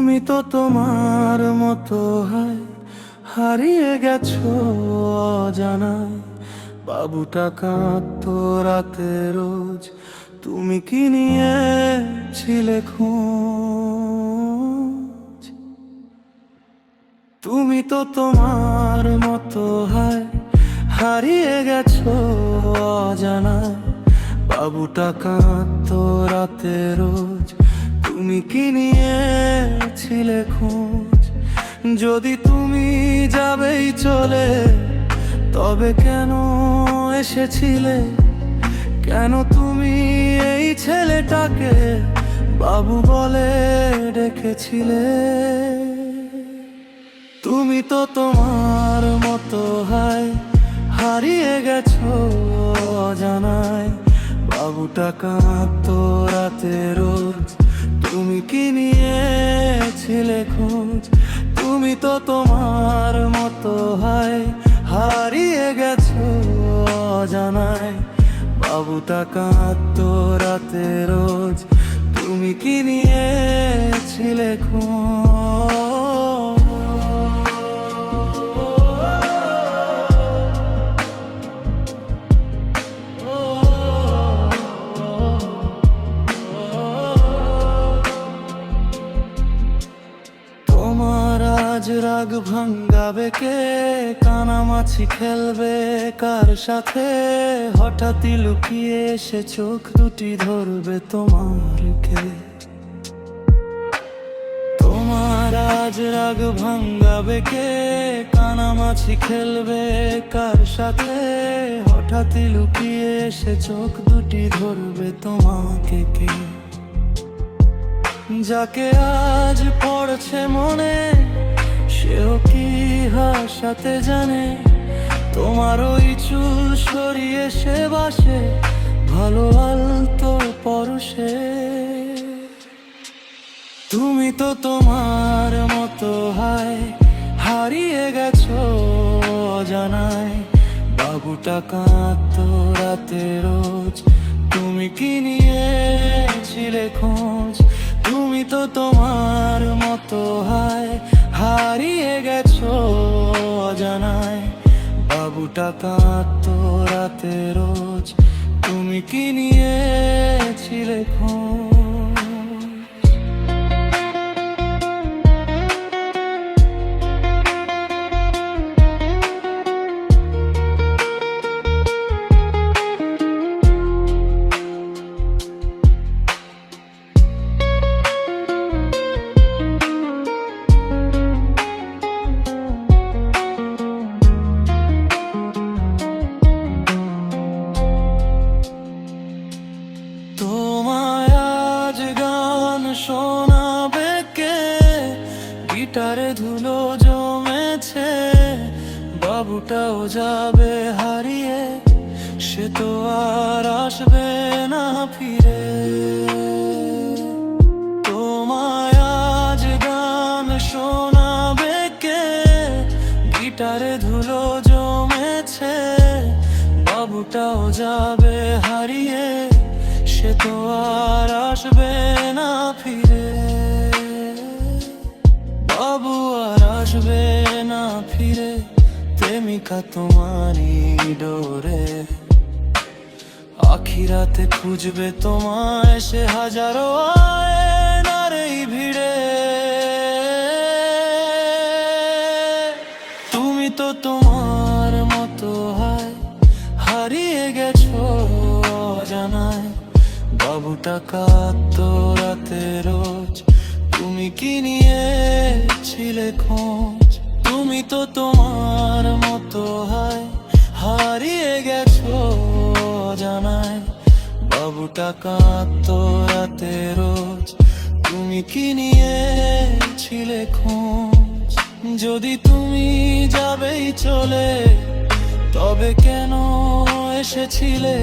তুমি তো তোমার মতো হয় হারিয়ে গেছো অজানায়। বাবুটা কাঁদতো রাতে রোজ, তুমি কি নিয়েছিলে খোঁজ? তুমি তো তোমার মতো হয় হারিয়ে গেছো অজানায়। বাবুটা কাঁদতো রাতে রোজ, তুমি কি নিয়েছিলে খোঁজ? যদি তুমি যাবেই চলে, তবে কেন এসেছিলে? কেন তুমি এই ছেলেটাকে বাবু বলে ডেকেছিলে? তুমি তো তোমার মতো হয় হারিয়ে গেছো অজানায়। বাবুটা কাঁদতো রাতে রোজ, তুমি কি নিয়েছিলে খোঁজ? তুমি তো তোমার মতো হয় হারিয়ে গেছো অজানায়। বাবুটা কাঁদতো রাতে রোজ, তুমি কি নিয়েছিলে খোঁজ? তোমার আজ রাগ ভাঙ্গাবে কে? কানামাছি খেলবে কার সাথে? হঠাৎই লুকিয়ে এসে চোখ দুটি ধরবে তোমার কে? তোমার আজ রাগ ভাঙ্গাবে কে? কানামাছি খেলবে কার সাথে? হঠাৎই লুকিয়ে এসে চোখ দুটি ধরবে তোমাকে কে? যাকে আজ পড়ছে মনে, সেও কি হাসাতে জানে? তোমার ওই চুল সরিয়ে সে বাসে ভালো আলতো পরশে। তুমি তো তোমার মতো হয় হারিয়ে গেছো অজানায়। বাবুটা কাঁদতো রাতে রোজ, তুমি কি নিয়েছিলে খোঁজ? তুমি তো তোমার মতো হয় হারিয়ে গেছো অজানায়। বাবুটা কাঁদতো রাতে রোজ, তুমি কি নিয়েছিলে খোঁজ? তোমায় আজ গান শোনাবে কে? গিটারে ধুলো জমেছে, বাবুটাও যাবে হারিয়ে, সে তো আর আসবে না ফিরে। তোমায় আজ গান শোনাবে কে? গিটারে ধুলো জমেছে, বাবুটাও যাবে হারিয়ে, সে তো আর আসবে না ফিরে। বাবু আর আসবে না ফিরে, প্রেমিকা তোমারই ডোরে। আখিরাতে খুঁজবে তোমায় সে হাজারো আয়নার এই ভিড়ে। তুমি তো তোমার মতো হয় হারিয়ে গেছো অজানায়। বাবুটা কাঁদতো রাতে রোজ, তুমি কি নিয়েছিলে খোঁজ? তুমি তো তোমার মতো হয় হারিয়ে গেছো অজানায়। বাবুটা কাঁদতো রাতে রোজ, তুমি কি নিয়েছিলে খোঁজ? যদি তুমি যাবেই চলে, তবে কেন এসেছিলে?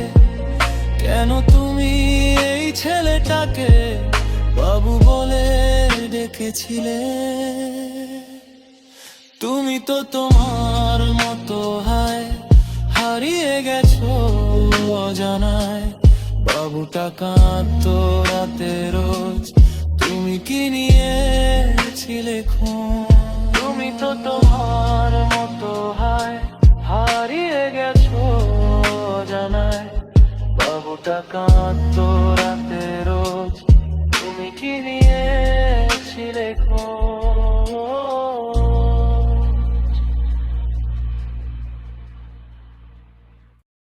কেন তুমি এই ছেলেটাকে বাবু বলে ডেকেছিলে? তুমি তো তোমার মতো হয় হারিয়ে গেছো অজানায়। বাবুটা কাঁদতো রাতে রোজ, তুমি কি নিয়ে ছিলে খুন। তুমি তো তোমার মতো হারিয়ে গেছো জানায়। বাবুটা কাঁদতো রাতে রোজ, তুমি কি নিয়েছিলে খোঁজ?